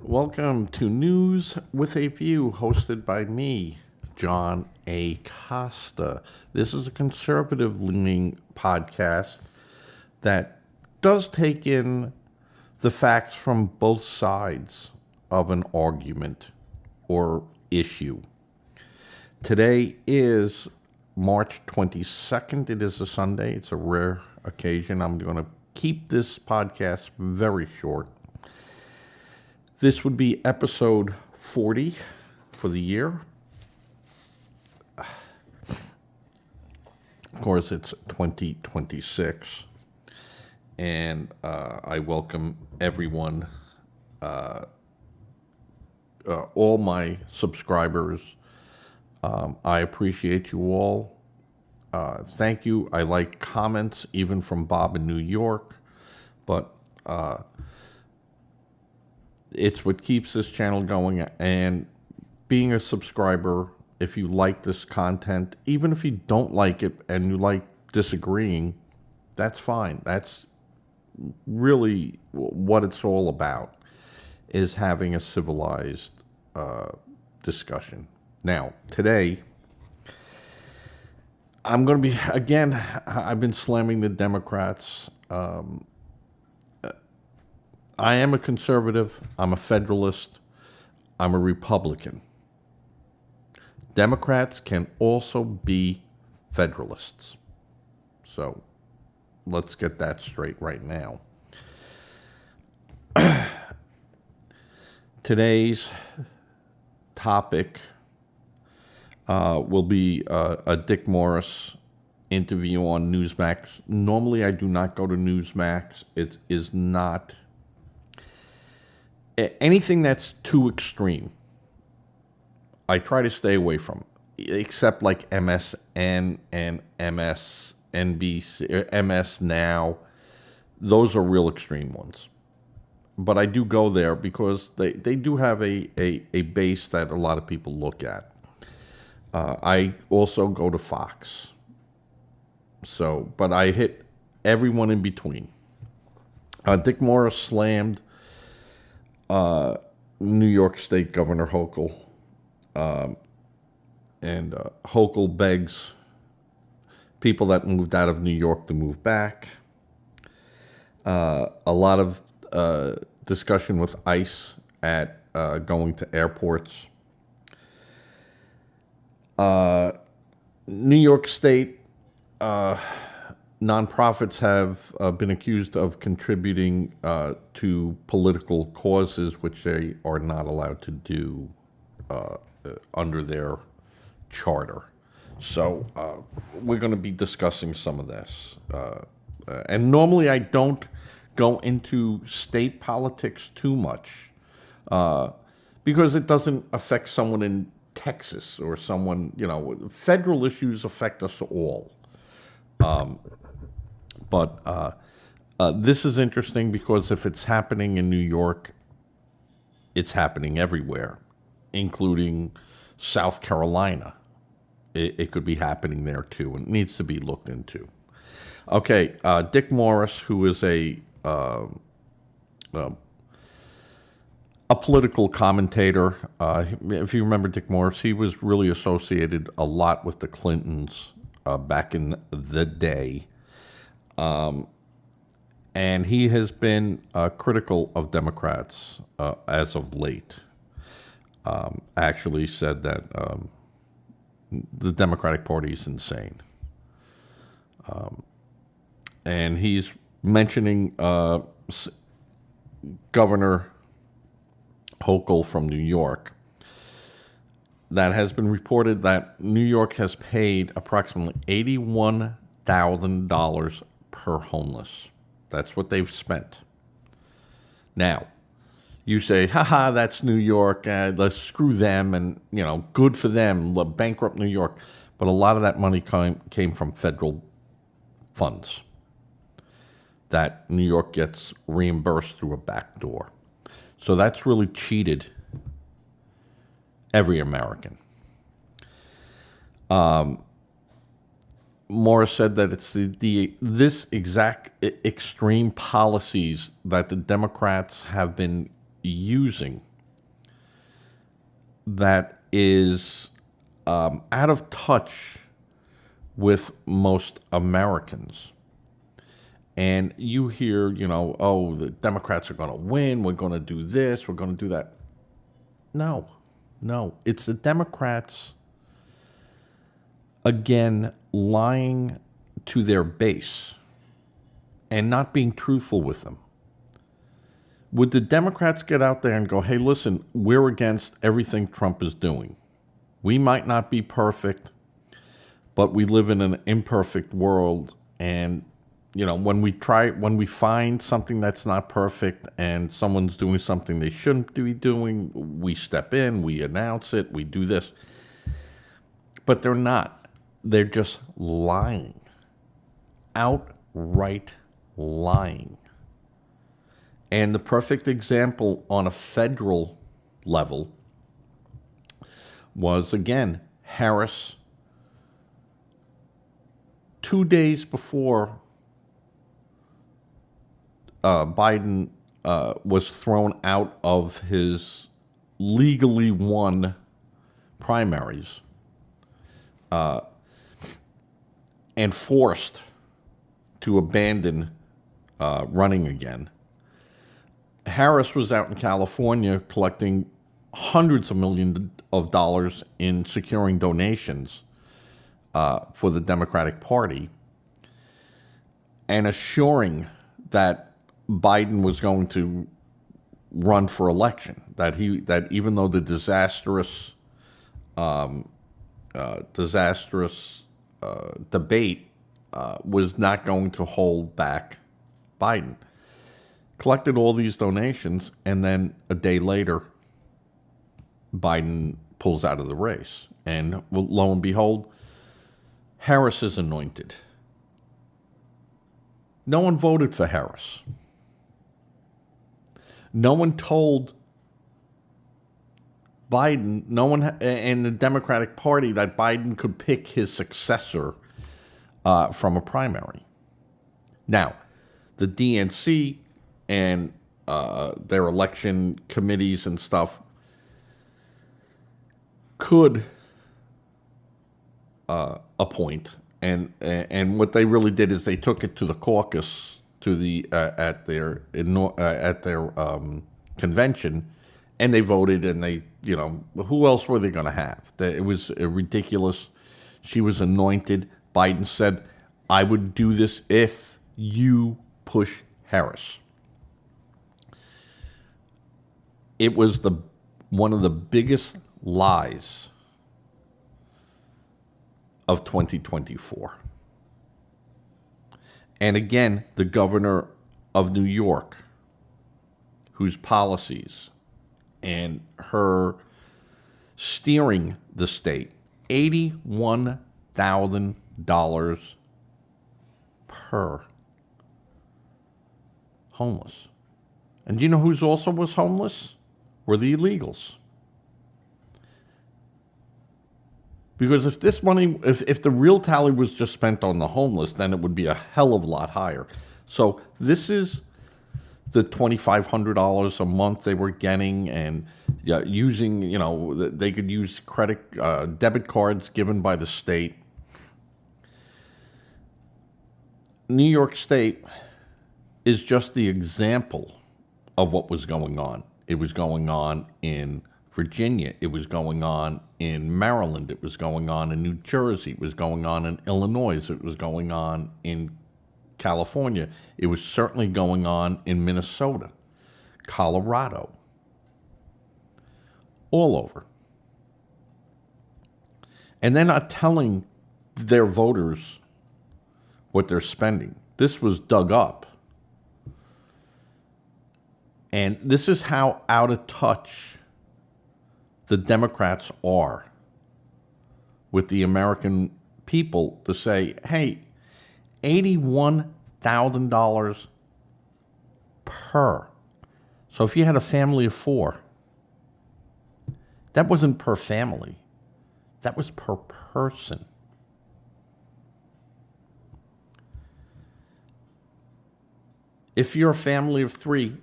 Welcome to News with a View, hosted by me, John A. Costa. This is a conservative leaning podcast that does take in the facts from both sides of an argument or issue. Today is March 22nd. It is a Sunday. It's a rare occasion. I'm going to keep this podcast very short. This would be episode 40 for the year. Of course, it's 2026. And I welcome everyone, all my subscribers. I appreciate you all. Thank you. I like comments, even from Bob in New York. But it's what keeps this channel going. And being a subscriber, if you like this content, even if you don't like it and you like disagreeing, that's fine. That's really what it's all about, is having a civilized discussion. Now, today, I'm going to be, again, I've been slamming the Democrats. I am a conservative. I'm a federalist. I'm a Republican. Democrats can also be federalists. So let's get that straight right now. Today's topic will be a Dick Morris interview on Newsmax. Normally, I do not go to Newsmax. It is not anything that's too extreme. I try to stay away from, except like MSN and MSNBC, MS Now. Those are real extreme ones. But I do go there because they do have a base that a lot of people look at. I also go to Fox. So, but I hit everyone in between. Dick Morris slammed New York State Governor Hochul. And Hochul begs people that moved out of New York to move back. A lot of discussion with ICE at going to airports. New York State nonprofits have been accused of contributing to political causes, which they are not allowed to do under their charter. So we're going to be discussing some of this. And normally I don't go into state politics too much because it doesn't affect someone in Texas or someone, federal issues affect us all. But this is interesting because if it's happening in New York, it's happening everywhere, including South Carolina. It could be happening there too, and it needs to be looked into. Okay, Dick Morris, who is a political commentator. If you remember Dick Morris, he was really associated a lot with the Clintons back in the day. And he has been critical of Democrats as of late. Actually said that the Democratic Party is insane. And he's mentioning Governor Hochul from New York. That has been reported that New York has paid approximately $81,000 per homeless. That's what they've spent. Now, you say, haha, that's New York, let's screw them, and, good for them, bankrupt New York. But a lot of that money came from federal funds that New York gets reimbursed through a back door. So that's really cheated every American. Morris said that it's this exact extreme policies that the Democrats have been using that is out of touch with most Americans. And you hear, oh, the Democrats are going to win. We're going to do this. We're going to do that. No, no. It's the Democrats, again, lying to their base and not being truthful with them. Would the Democrats get out there and go, hey, listen, we're against everything Trump is doing. We might not be perfect, but we live in an imperfect world. And, when we find something that's not perfect and someone's doing something they shouldn't be doing, we step in, we announce it, we do this. But they're not. They're just lying. Outright lying. And the perfect example on a federal level was, again, Harris, 2 days before Biden was thrown out of his legally won primaries and forced to abandon running again. Harris was out in California collecting hundreds of millions of dollars in securing donations for the Democratic Party and assuring that Biden was going to run for election, that even though the disastrous debate was not going to hold back Biden. Collected all these donations, and then a day later, Biden pulls out of the race. And lo and behold, Harris is anointed. No one voted for Harris. No one told Biden, no one in the Democratic Party, that Biden could pick his successor from a primary. Now, the DNC and their election committees and stuff could appoint, and what they really did is they took it to the caucus, to the at their convention, and they voted, and they, who else were they going to have? It was ridiculous. She was anointed. Biden said, I would do this if you push Harris. It was one of the biggest lies of 2024. And again, the governor of New York, whose policies and her steering the state, $81,000 per homeless. And do you know who's also was homeless? Were the illegals. Because if this money, if the real tally was just spent on the homeless, then it would be a hell of a lot higher. So this is the $2,500 a month they were getting, and using, they could use debit cards given by the state. New York State is just the example of what was going on. It was going on in Virginia. It was going on in Maryland. It was going on in New Jersey. It was going on in Illinois. It was going on in California. It was certainly going on in Minnesota, Colorado, all over. And they're not telling their voters what they're spending. This was dug up. And this is how out of touch the Democrats are with the American people, to say, hey, $81,000 per. So if you had a family of 4, that wasn't per family. That was per person. If you're a family of 3,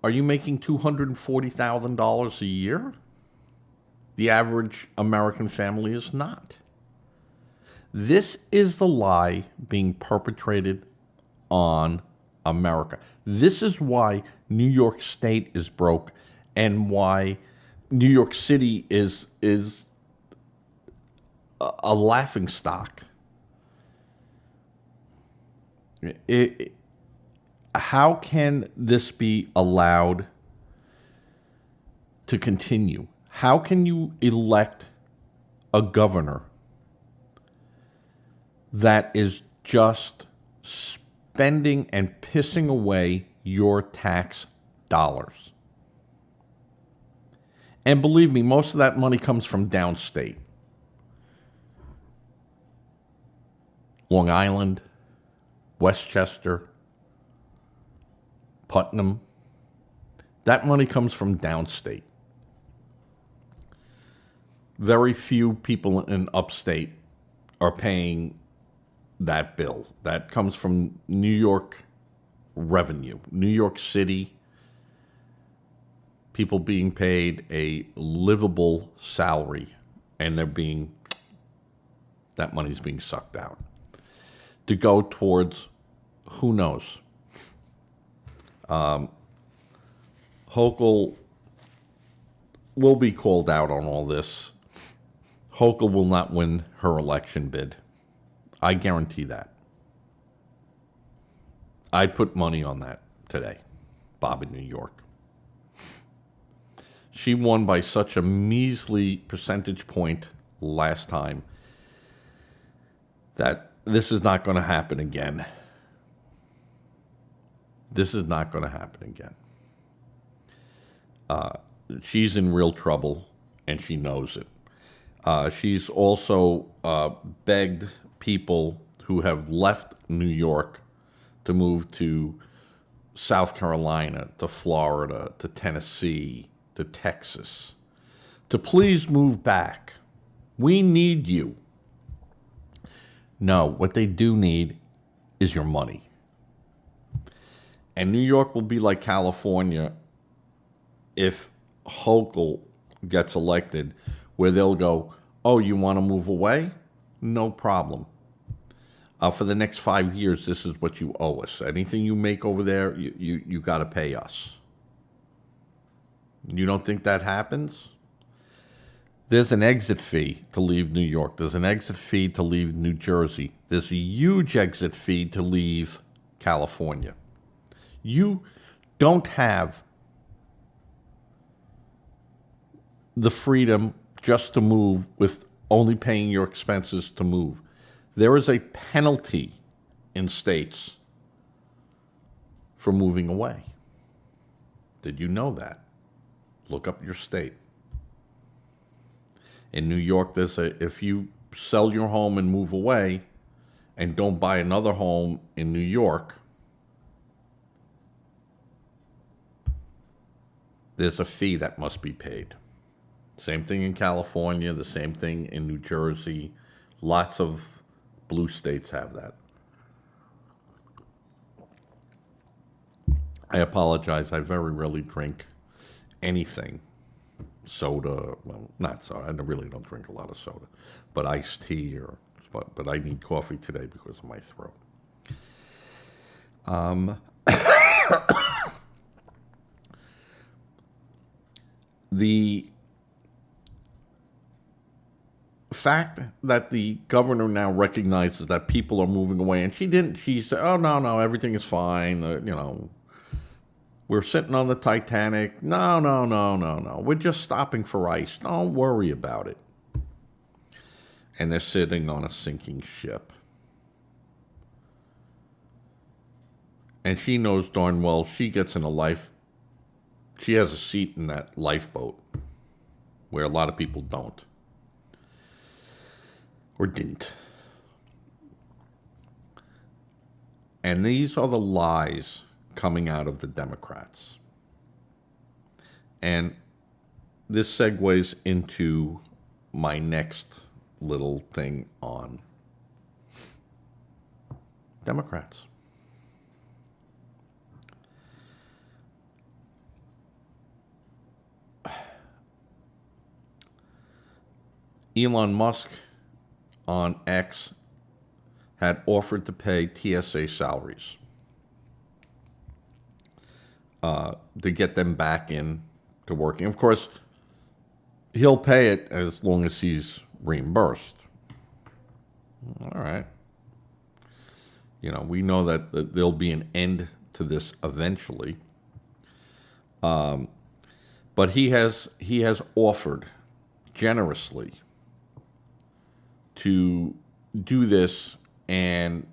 are you making $240,000 a year? The average American family is not. This is the lie being perpetrated on America. This is why New York State is broke and why New York City is a laughing stock. How can this be allowed to continue? How can you elect a governor that is just spending and pissing away your tax dollars? And believe me, most of that money comes from downstate. Long Island, Westchester, Putnam. That money comes from downstate. Very few people in upstate are paying that bill. That comes from New York revenue. New York City, people being paid a livable salary, and that money's being sucked out to go towards who knows. Hochul will be called out on all this. Hochul will not win her election bid. I guarantee that. I'd put money on that today. Bob in New York. She won by such a measly percentage point last time that this is not going to happen again. This is not going to happen again. She's in real trouble, and she knows it. She's also begged people who have left New York to move to South Carolina, to Florida, to Tennessee, to Texas, to please move back. We need you. No, what they do need is your money. And New York will be like California if Hochul gets elected, where they'll go, oh, you want to move away? No problem. For the next 5 years, this is what you owe us. Anything you make over there, you got to pay us. You don't think that happens? There's an exit fee to leave New York. There's an exit fee to leave New Jersey. There's a huge exit fee to leave California. You don't have the freedom just to move with only paying your expenses to move. There is a penalty in states for moving away. Did you know that? Look up your state. In New York, if you sell your home and move away and don't buy another home in New York, there's a fee that must be paid. Same thing in California, the same thing in New Jersey. Lots of blue states have that. I apologize. I very rarely drink anything. Soda, well, not soda. I really don't drink a lot of soda. But iced tea, but I need coffee today because of my throat. The fact that the governor now recognizes that people are moving away, and she said, oh, no, everything is fine, we're sitting on the Titanic. No, we're just stopping for ice. Don't worry about it. And they're sitting on a sinking ship. And she knows darn well she has a seat in that lifeboat where a lot of people don't. Or didn't. And these are the lies coming out of the Democrats. And this segues into my next little thing on Democrats. Elon Musk on X had offered to pay TSA salaries to get them back in to working. Of course, he'll pay it as long as he's reimbursed. All right. We know that there'll be an end to this eventually. But he has offered generously to do this and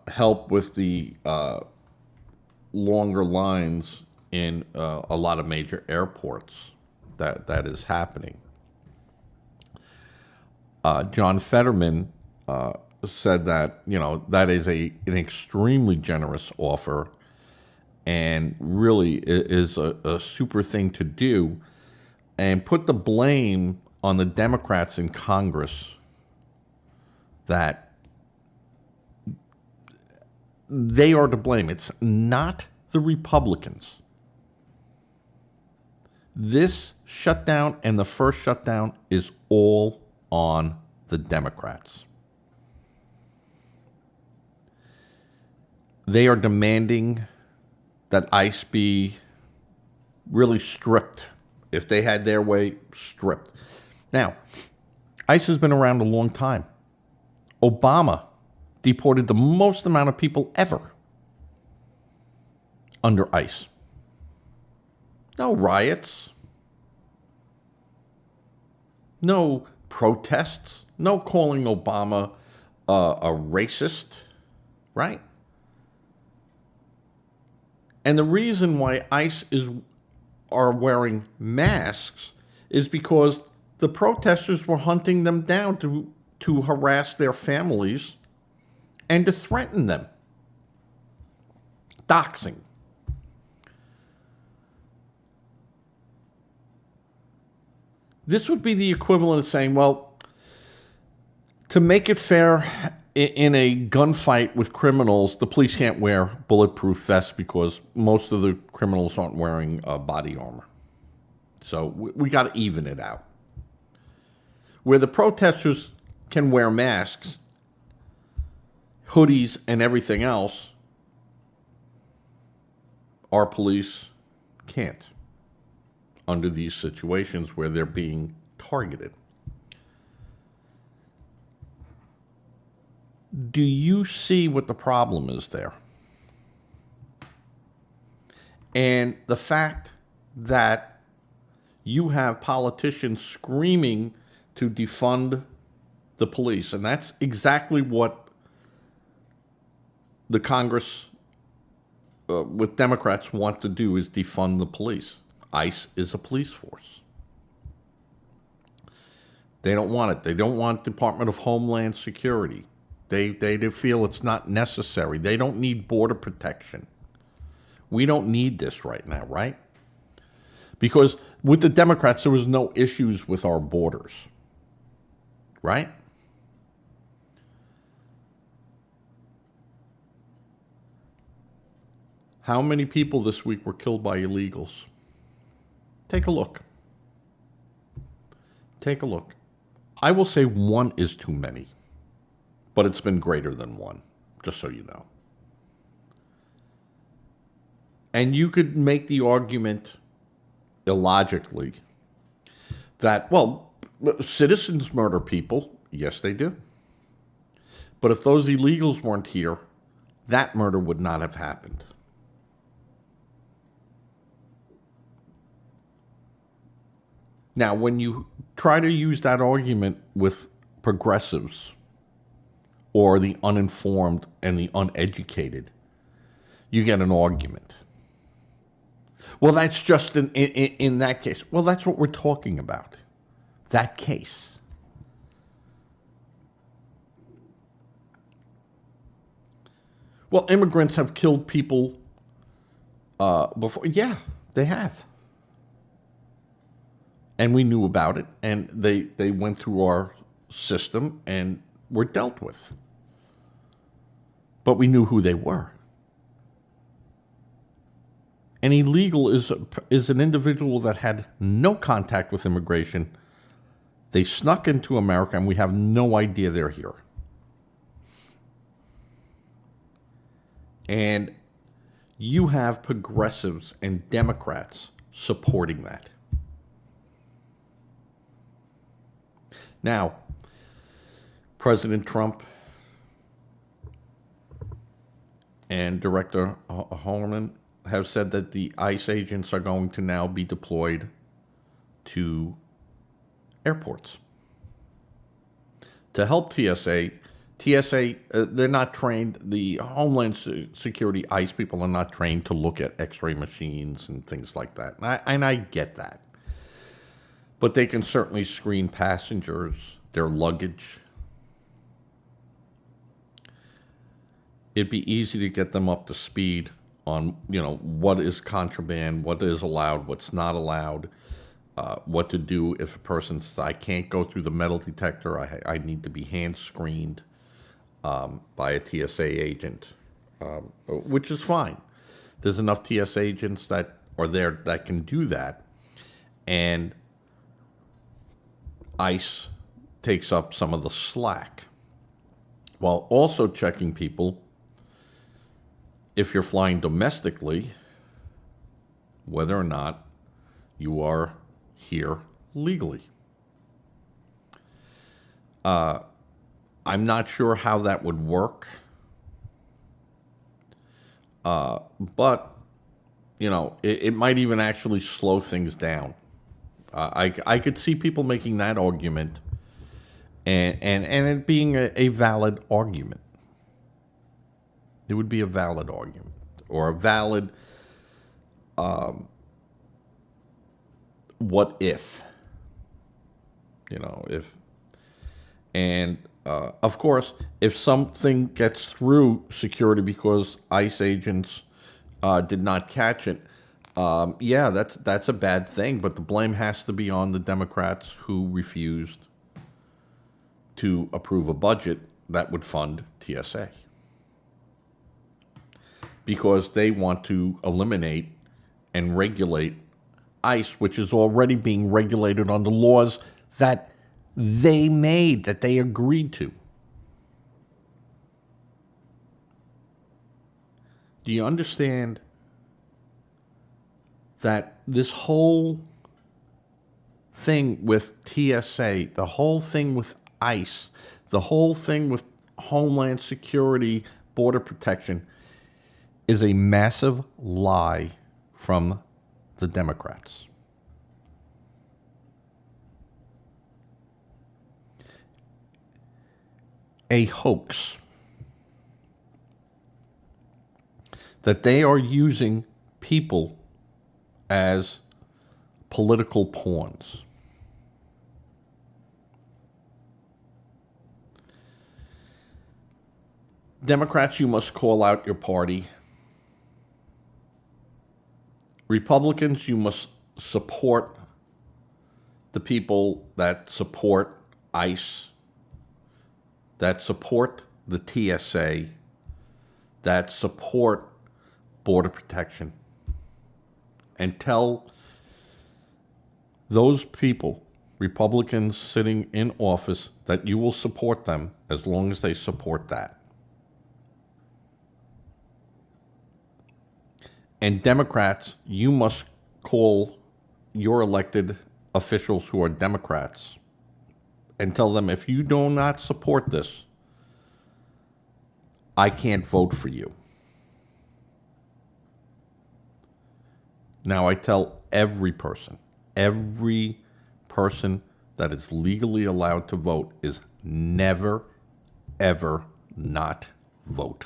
help with the longer lines in a lot of major airports that is happening. John Fetterman said that that is an extremely generous offer, and really is a super thing to do, and put the blame on the Democrats in Congress that they are to blame. It's not the Republicans. This shutdown and the first shutdown is all on the Democrats. They are demanding that ICE be really stripped. If they had their way, stripped. Now, ICE has been around a long time. Obama deported the most amount of people ever under ICE. No riots. No protests. No calling Obama a racist, right? And the reason why ICE are wearing masks is because the protesters were hunting them down to harass their families and to threaten them. Doxing. This would be the equivalent of saying, well, to make it fair in a gunfight with criminals, the police can't wear bulletproof vests because most of the criminals aren't wearing body armor. So we got to even it out. Where the protesters can wear masks, hoodies, and everything else, our police can't under these situations where they're being targeted. Do you see what the problem is there? And the fact that you have politicians screaming to defund the police, and that's exactly what the Congress with Democrats want to do, is defund the police. ICE is a police force. They don't want it. They don't want Department of Homeland Security. They feel it's not necessary. They don't need border protection. We don't need this right now, right? Because with the Democrats, there was no issues with our borders, right? How many people this week were killed by illegals? Take a look. Take a look. I will say one is too many, but it's been greater than one, just so you know. And you could make the argument illogically that, well, citizens murder people. Yes, they do. But if those illegals weren't here, that murder would not have happened. Now, when you try to use that argument with progressives or the uninformed and the uneducated, you get an argument. Well, that's just in that case. Well, that's what we're talking about. That case. Well, immigrants have killed people before. Yeah, they have. And we knew about it, and they went through our system and were dealt with. But we knew who they were. An illegal is an individual that had no contact with immigration. They snuck into America, and we have no idea they're here. And you have progressives and Democrats supporting that. Now, President Trump and Director Hochal have said that the ICE agents are going to now be deployed to airports to help TSA. TSA, they're not trained. The Homeland Security ICE people are not trained to look at X-ray machines and things like that. And I get that. But they can certainly screen passengers, their luggage. It'd be easy to get them up to speed on, what is contraband, what is allowed, what's not allowed, what to do if a person says, I can't go through the metal detector, I need to be hand screened by a TSA agent, which is fine. There's enough TSA agents that are there that can do that. And ICE takes up some of the slack while also checking people if you're flying domestically, whether or not you are here legally. I'm not sure how that would work, but it might even actually slow things down. I could see people making that argument, and it being a valid argument. It would be a valid argument, or a valid what if, of course, if something gets through security because ICE agents did not catch it, that's a bad thing. But the blame has to be on the Democrats who refused to approve a budget that would fund TSA, because they want to eliminate and regulate ICE, which is already being regulated under laws that they made, that they agreed to. Do you understand that this whole thing with TSA, the whole thing with ICE, the whole thing with Homeland Security, Border Protection, is a massive lie from the Democrats? A hoax that they are using people as political pawns. Democrats, you must call out your party. Republicans, you must support the people that support ICE, that support the TSA, that support Border Protection, and tell those people, Republicans sitting in office, that you will support them as long as they support that. And Democrats, you must call your elected officials who are Democrats and tell them, if you do not support this, I can't vote for you. Now, I tell every person that is legally allowed to vote is never, ever not vote.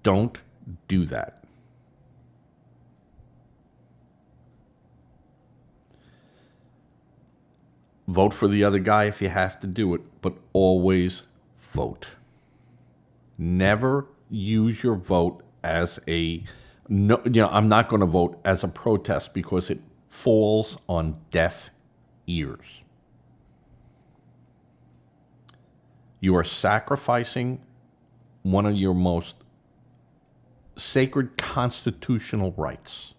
Don't do that. Vote for the other guy if you have to do it, but always vote. Never use your vote as I'm not going to vote as a protest, because it falls on deaf ears. You are sacrificing one of your most sacred constitutional rights.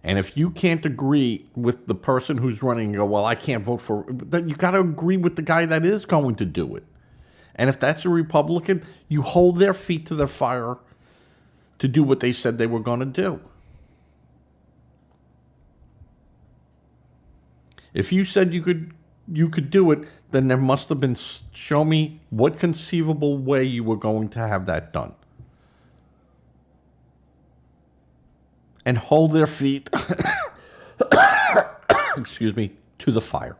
And if you can't agree with the person who's running and go, well, I can't vote for, then you got to agree with the guy that is going to do it. And if that's a Republican, you hold their feet to the fire to do what they said they were going to do. If you said you could do it, then there must have been, show me what conceivable way you were going to have that done. And hold their feet, excuse me, to the fire.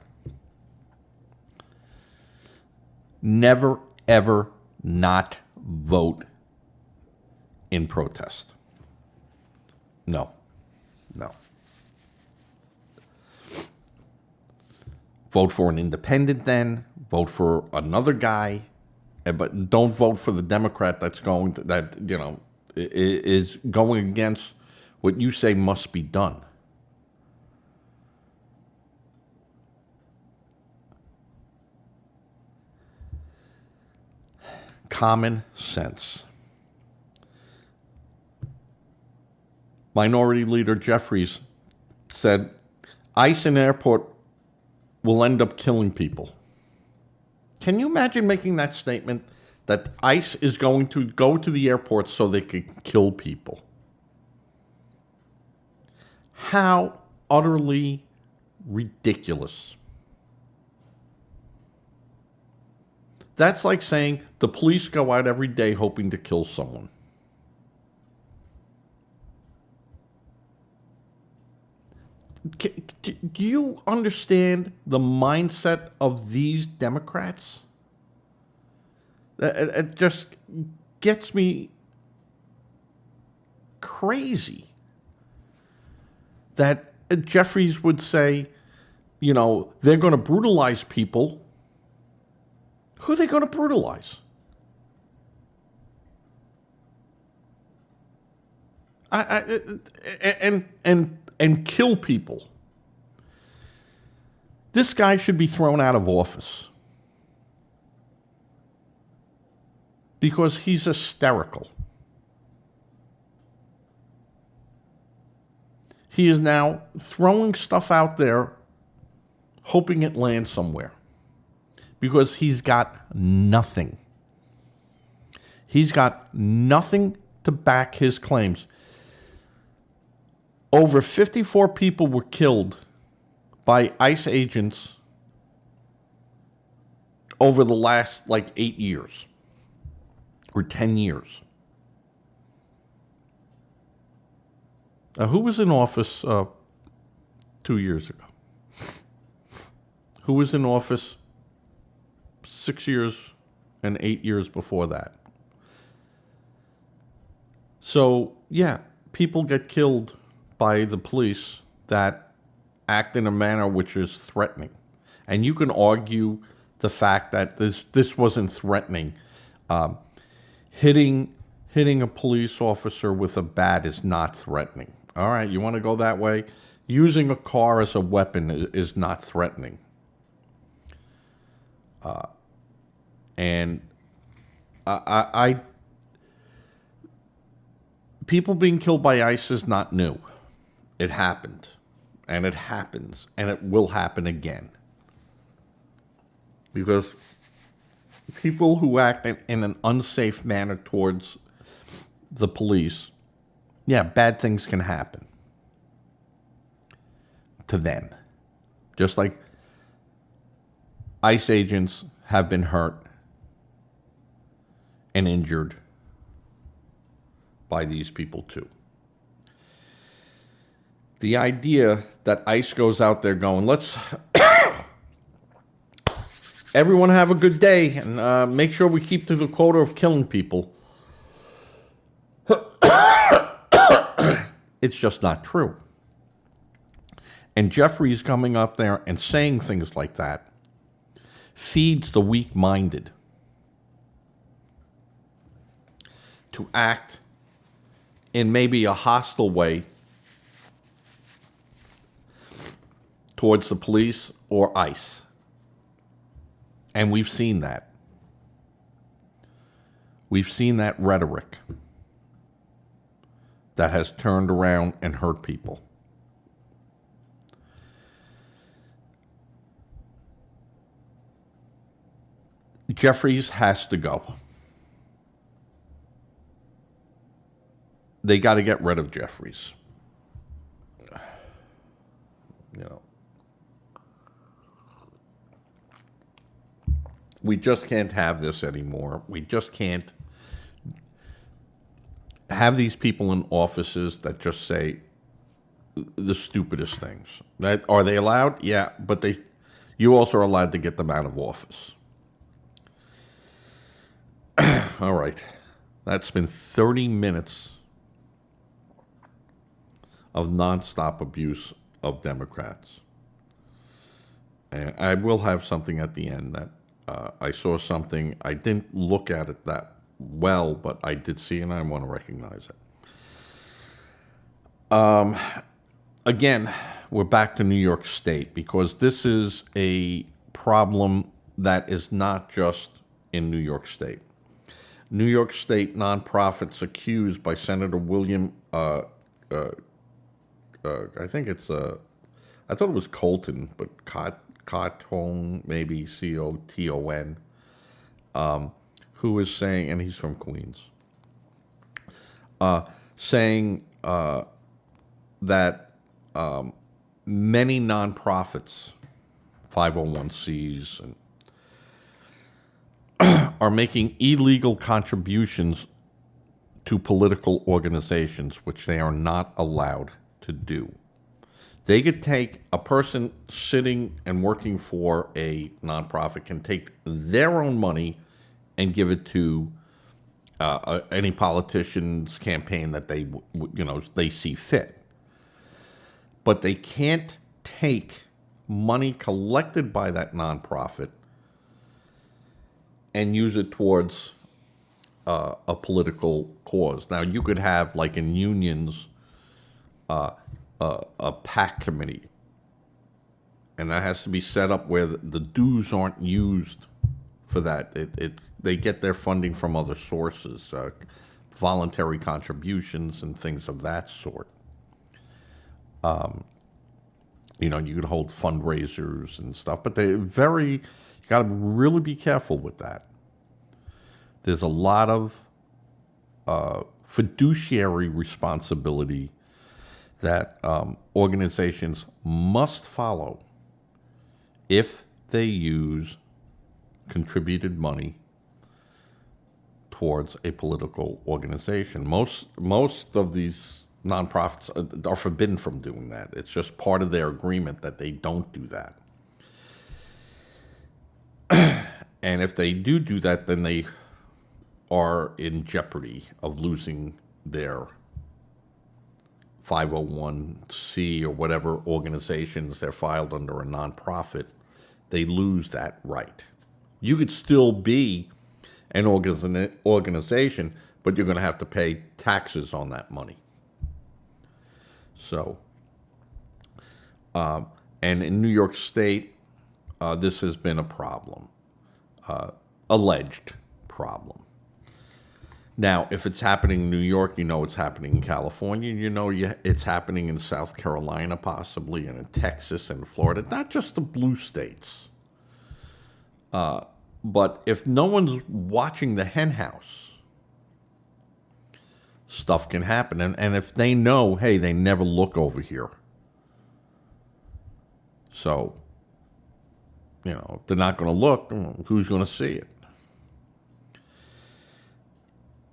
Never, ever not vote in protest. No. Vote for an independent then. Vote for another guy. But don't vote for the Democrat that's going to, that, you know, is going against what you say must be done. Common sense. Minority Leader Jeffries said, ICE in airport will end up killing people. Can you imagine making that statement, that ICE is going to go to the airport so they could kill people? How utterly ridiculous. That's like saying the police go out every day hoping to kill someone. Do you understand the mindset of these Democrats? It just gets me crazy that Jeffries would say, you know, they're going to brutalize people. Who are they going to brutalize? And kill people. This guy should be thrown out of office because he's hysterical. He is now throwing stuff out there, hoping it lands somewhere, because he's got nothing. He's got nothing to back his claims. Over 54 people were killed by ICE agents over the last 8 years or 10 years. Who was in office 2 years ago? Who was in office 6 years and 8 years before that? So, yeah, people get killed by the police that act in a manner which is threatening. And you can argue the fact that this wasn't threatening. Hitting a police officer with a bat is not threatening. All right, you want to go that way? Using a car as a weapon is not threatening. And people being killed by ICE is not new. It happened, and it happens, and it will happen again. Because people who act in an unsafe manner towards the police, yeah, bad things can happen to them. Just like ICE agents have been hurt and injured by these people too. The idea that ICE goes out there going, let's everyone have a good day and make sure we keep to the quota of killing people. It's just not true. And Jeffries coming up there and saying things like that feeds the weak-minded to act in maybe a hostile way towards the police or ICE. And we've seen that. We've seen that rhetoric that has turned around and hurt people. Jeffries has to go. They got to get rid of Jeffries. You know, we just can't have this anymore. We just can't have these people in offices that just say the stupidest things. Are they allowed? Yeah, but you also are allowed to get them out of office. All right. That's been 30 minutes of nonstop abuse of Democrats. And I will have something at the end that I saw something. I didn't look at it that well, but I did see it and I want to recognize it. Again, we're back to New York State because this is a problem that is not just in New York State. New York State nonprofits accused by Senator William, I think it's, I thought it was Colton, but Coton, maybe Coton, who is saying, and he's from Queens, saying that many nonprofits, 501cs, and are making illegal contributions to political organizations, which they are not allowed to do. They could take a person sitting and working for a nonprofit can take their own money and give it to any politician's campaign that they see fit. But they can't take money collected by that nonprofit and use it towards a political cause. Now, you could have, like in unions, a PAC committee, and that has to be set up where the dues aren't used for that. They get their funding from other sources, voluntary contributions and things of that sort. You could hold fundraisers and stuff, but you got to really be careful with that. There's a lot of fiduciary responsibility that organizations must follow if they use contributed money towards a political organization. Most of these nonprofits are forbidden from doing that. It's just part of their agreement that they don't do that. And if they do that, then they are in jeopardy of losing their 501c or whatever organizations they're filed under a nonprofit. They lose that right. You could still be an organization, but you're going to have to pay taxes on that money. So, and in New York State, this has been a problem, alleged problem. Now, if it's happening in New York, you know it's happening in California. You know it's happening in South Carolina, possibly, and in Texas and Florida. Not just the blue states. But if no one's watching the hen house, stuff can happen. And if they know, hey, they never look over here. So, if they're not going to look, who's going to see it?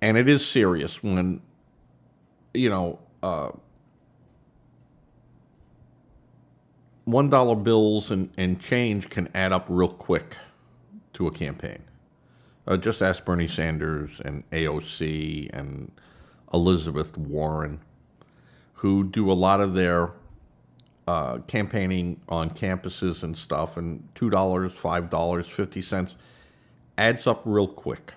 And it is serious when, $1 bills and change can add up real quick to a campaign. Just ask Bernie Sanders and AOC and Elizabeth Warren, who do a lot of their campaigning on campuses and stuff, and $2, $5, 50 cents adds up real quick.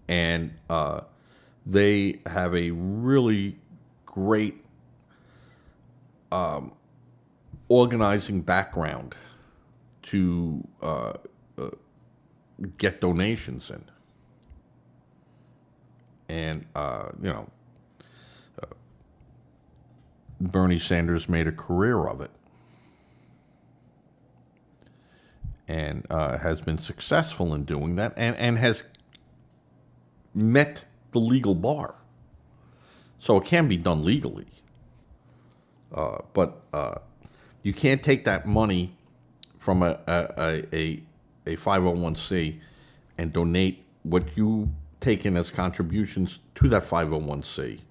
And they have a really great organizing background to get donations in. And, Bernie Sanders made a career of it and has been successful in doing that and has met the legal bar. So it can be done legally. But you can't take that money from a 501c and donate what you take in as contributions to that 501c.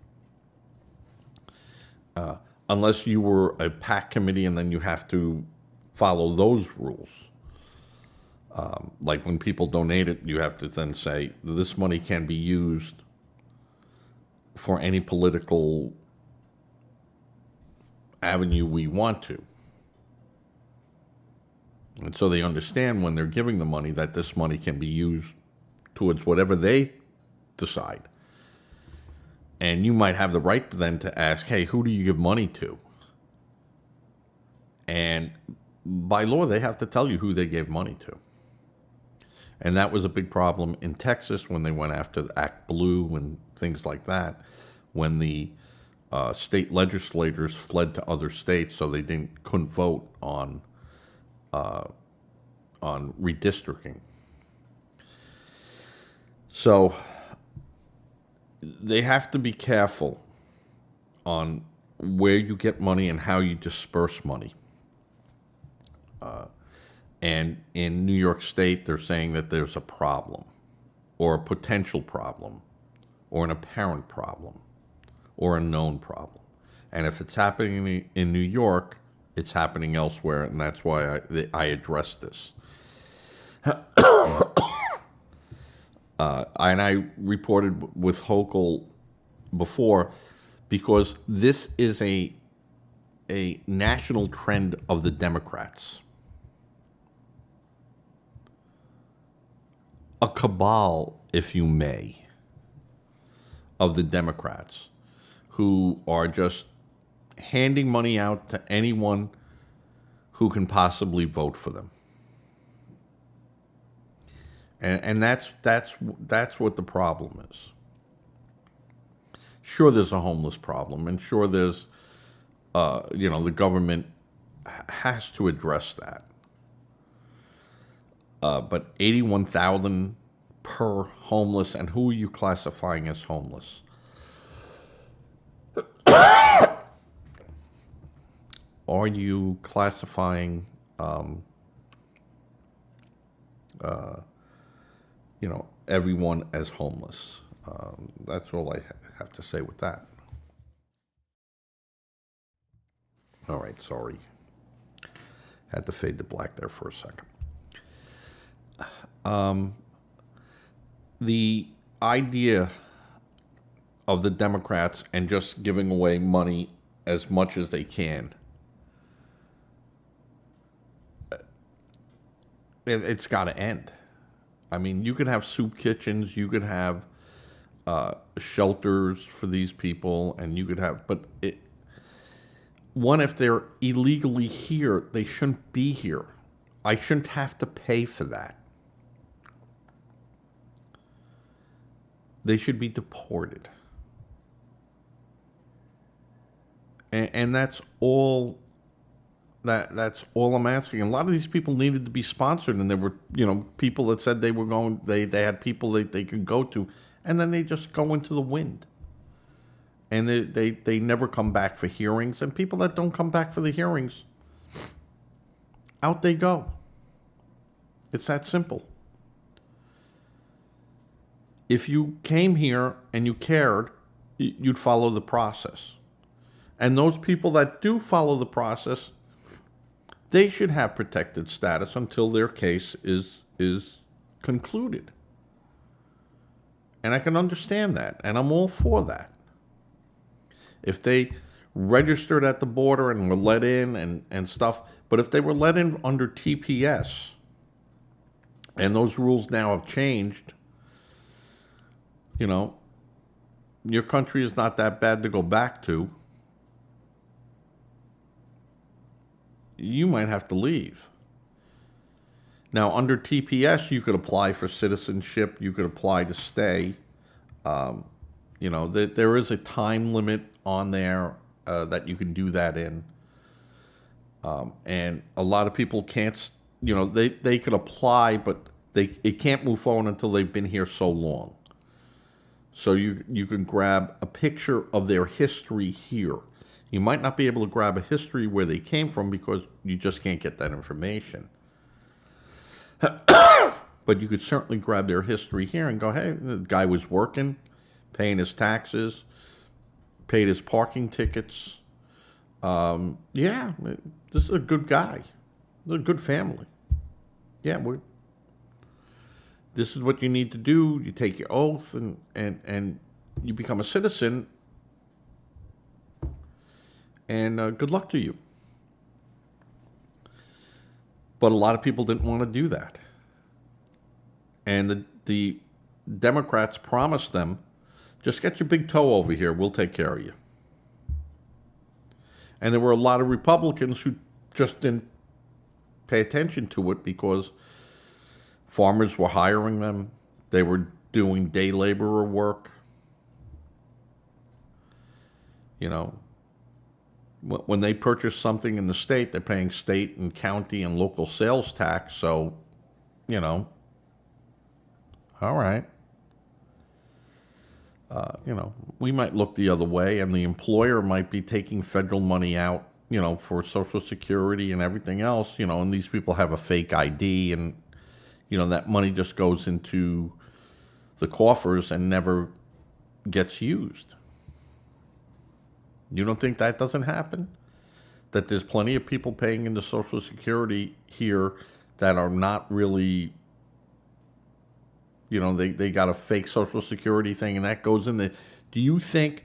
Unless you were a PAC committee and then you have to follow those rules. Like when people donate it, you have to then say this money can be used for any political avenue we want to. And so they understand when they're giving the money that this money can be used towards whatever they decide. And you might have the right then to ask, hey, who do you give money to? And by law, they have to tell you who they gave money to. And that was a big problem in Texas when they went after the Act Blue and things like that, when the state legislators fled to other states so they couldn't vote on redistricting. So they have to be careful on where you get money and how you disperse money. And in New York State, they're saying that there's a problem, or a potential problem, or an apparent problem, or a known problem. And if it's happening in New York, it's happening elsewhere, and that's why I address this. And I reported with Hochal before, because this is a national trend of the Democrats. A cabal, if you may, of the Democrats who are just handing money out to anyone who can possibly vote for them. And that's what the problem is. Sure, there's a homeless problem, and sure, there's, the government has to address that. But 81,000 per homeless, and who are you classifying as homeless? Are you classifying, everyone as homeless? That's all I have to say with that. All right, sorry. Had to fade to black there for a second. The idea of the Democrats and just giving away money as much as they can, it's got to end. I mean, you could have soup kitchens, you could have shelters for these people, and you could have, but if they're illegally here, they shouldn't be here. I shouldn't have to pay for that. They should be deported. And that's all. That's all I'm asking. And a lot of these people needed to be sponsored, and there were, people that said they were going. They had people that they could go to, and then they just go into the wind. And they never come back for hearings. And people that don't come back for the hearings, out they go. It's that simple. If you came here and you cared, you'd follow the process. And those people that do follow the process, they should have protected status until their case is concluded. And I can understand that, and I'm all for that. If they registered at the border and were let in and stuff, but if they were let in under TPS, and those rules now have changed, your country is not that bad to go back to. You might have to leave. Now, under TPS, you could apply for citizenship. You could apply to stay. There is a time limit on there that you can do that in. And a lot of people can't, they could apply, but it can't move forward until they've been here so long. So you can grab a picture of their history here. You might not be able to grab a history where they came from because you just can't get that information. But you could certainly grab their history here and go, hey, the guy was working, paying his taxes, paid his parking tickets. Yeah, this is a good guy. This is a good family. Yeah, this is what you need to do. You take your oath and you become a citizen. And good luck to you. But a lot of people didn't want to do that. And the Democrats promised them, just get your big toe over here, we'll take care of you. And there were a lot of Republicans who just didn't pay attention to it because farmers were hiring them. They were doing day laborer work. When they purchase something in the state, they're paying state and county and local sales tax. So, all right. We might look the other way, and the employer might be taking federal money out, for Social Security and everything else, and these people have a fake ID, and, that money just goes into the coffers and never gets used. You don't think that doesn't happen? That there's plenty of people paying into Social Security here that are not really, they got a fake Social Security thing and that goes in the. Do you think,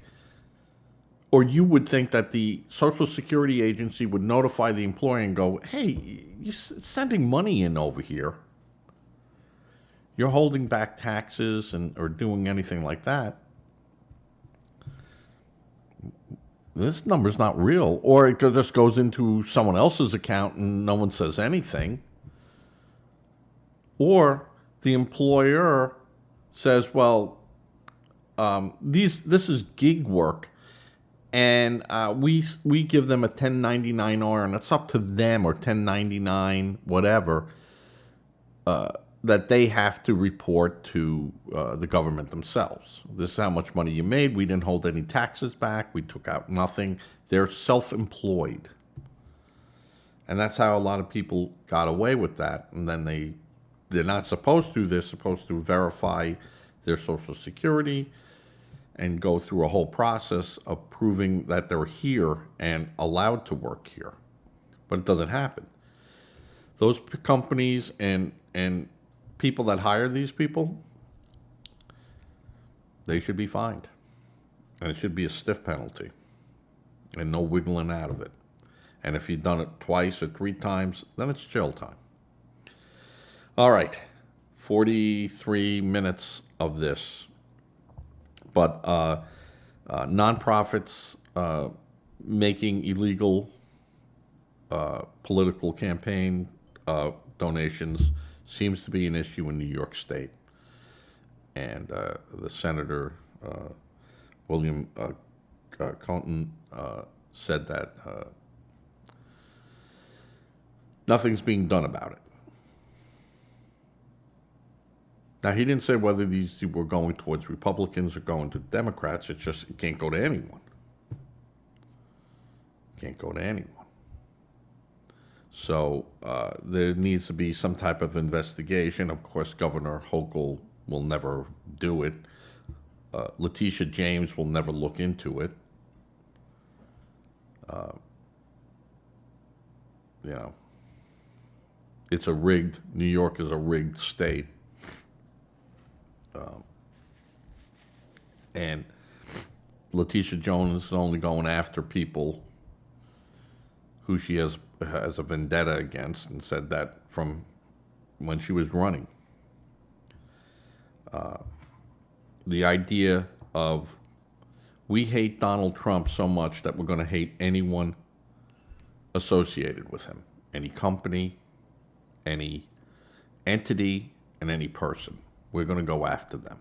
or you would think that the Social Security agency would notify the employer and go, hey, you're sending money in over here. You're holding back taxes or doing anything like that. This number's not real. Or it just goes into someone else's account and no one says anything. Or the employer says, well, this is gig work, and we give them a 1099-R, and it's up to them, or 1099, whatever, that they have to report to the government themselves. This is how much money you made. We didn't hold any taxes back. We took out nothing. They're self-employed. And that's how a lot of people got away with that. And then they're not supposed to. They're supposed to verify their Social Security and go through a whole process of proving that they're here and allowed to work here. But it doesn't happen. Those companies and people that hire these people, they should be fined. And it should be a stiff penalty. And no wiggling out of it. And if you've done it twice or 3 times, then it's jail time. All right. 43 minutes of this. But nonprofits making illegal political campaign donations seems to be an issue in New York State. And the Senator, William Conton, said that nothing's being done about it. Now, he didn't say whether these were going towards Republicans or going to Democrats. It's just it can't go to anyone. Can't go to anyone. So there needs to be some type of investigation. Of course, Governor Hochul will never do it. Letitia James will never look into it. It's a rigged, New York is a rigged state. And Letitia Jones is only going after people who she has a vendetta against, and said that from when she was running. The idea of we hate Donald Trump so much that we're going to hate anyone associated with him, any company, any entity and any person. We're going to go after them.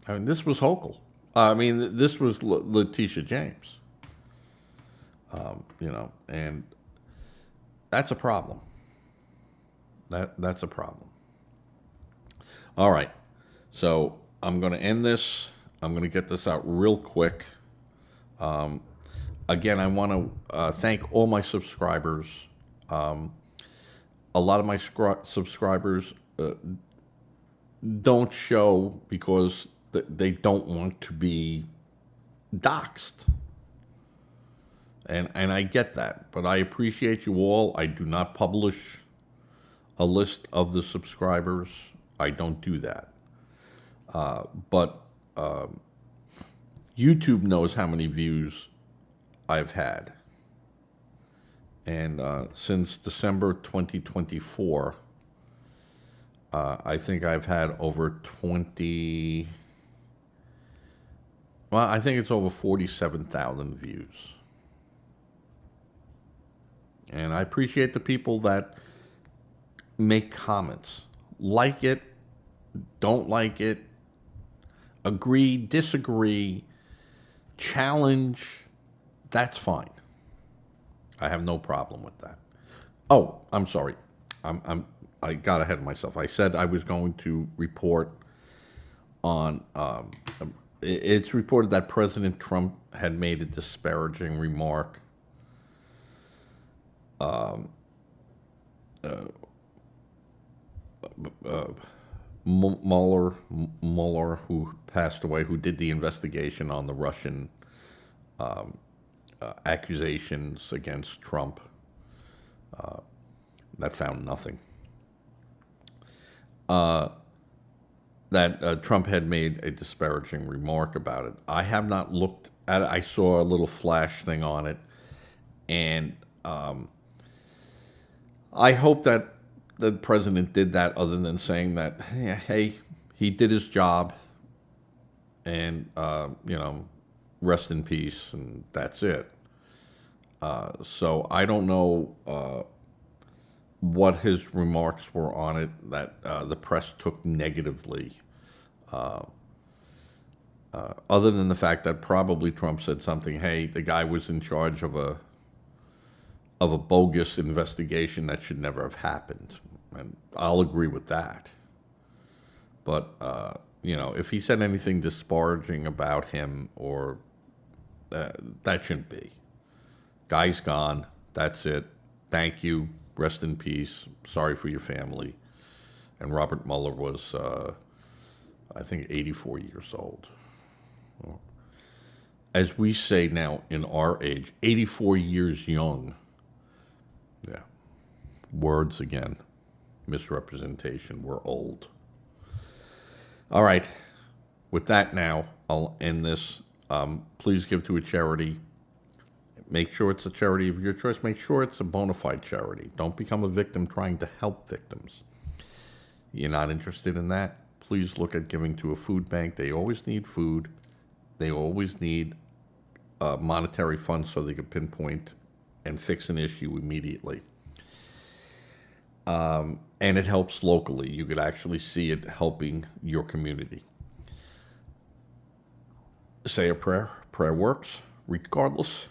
I mean, this was Hochul. This was Letitia James. And that's a problem. That's a problem. All right. So I'm going to end this. I'm going to get this out real quick. Again, I want to thank all my subscribers. A lot of my subscribers don't show because they don't want to be doxxed. And I get that, but I appreciate you all. I do not publish a list of the subscribers. I don't do that. But YouTube knows how many views I've had. And since December 2024, I think I've had over 20, well, I think it's over 47,000 views. And I appreciate the people that make comments. Like it, don't like it, agree, disagree, challenge, that's fine. I have no problem with that. Oh, I'm sorry. I got ahead of myself. I said I was going to report on, it's reported that President Trump had made a disparaging remark Mueller, who passed away, who did the investigation on the Russian accusations against Trump, that found nothing. That Trump had made a disparaging remark about it. I have not looked at it. I saw a little flash thing on it, and I hope that the president did that other than saying that, hey, he did his job, and, rest in peace, and that's it. So I don't know what his remarks were on it that the press took negatively, other than the fact that probably Trump said something, hey, the guy was in charge of a bogus investigation that should never have happened. And I'll agree with that. But, if he said anything disparaging about him, or that shouldn't be. Guy's gone. That's it. Thank you. Rest in peace. Sorry for your family. And Robert Mueller was, I think, 84 years old. As we say now in our age, 84 years young. Yeah. Words again. Misrepresentation. We're old. All right. With that now, I'll end this. Please give to a charity. Make sure it's a charity of your choice. Make sure it's a bona fide charity. Don't become a victim trying to help victims. You're not interested in that? Please look at giving to a food bank. They always need food. They always need monetary funds so they can pinpoint and fix an issue immediately. And it helps locally. You could actually see it helping your community. Say a prayer. Prayer works, regardless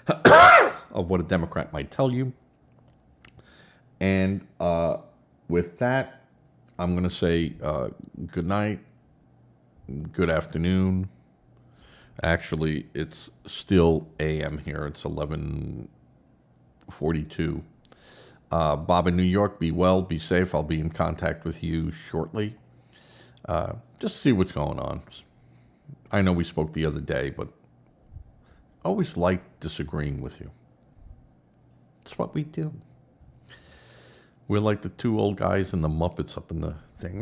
of what a Democrat might tell you. And with that, I'm going to say good night, good afternoon. Actually, it's still a.m. here. It's 11:42. Bob in New York, be well, be safe. I'll be in contact with you shortly. Just see what's going on. I know we spoke the other day, but I always like disagreeing with you. It's what we do. We're like the two old guys and the Muppets up in the thing.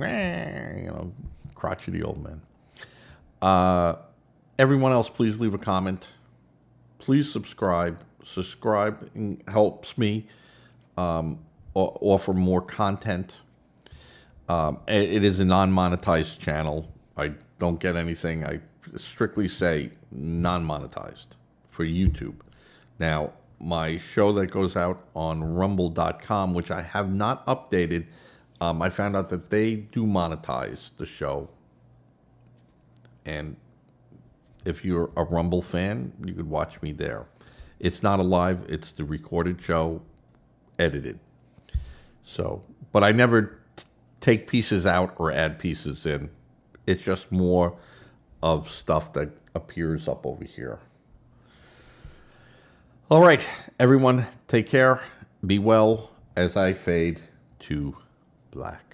Crotchety old men. Everyone else, please leave a comment. Please subscribe. Subscribing helps me offer more content. It is a non-monetized channel. I don't get anything. I strictly say non-monetized for YouTube. Now, my show that goes out on rumble.com, which I have not updated. I found out that they do monetize the show. And if you're a Rumble fan, you could watch me there. It's not a live, it's the recorded show, edited. So, but I never take pieces out or add pieces in. It's just more of stuff that appears up over here. All right, everyone, take care. Be well as I fade to black.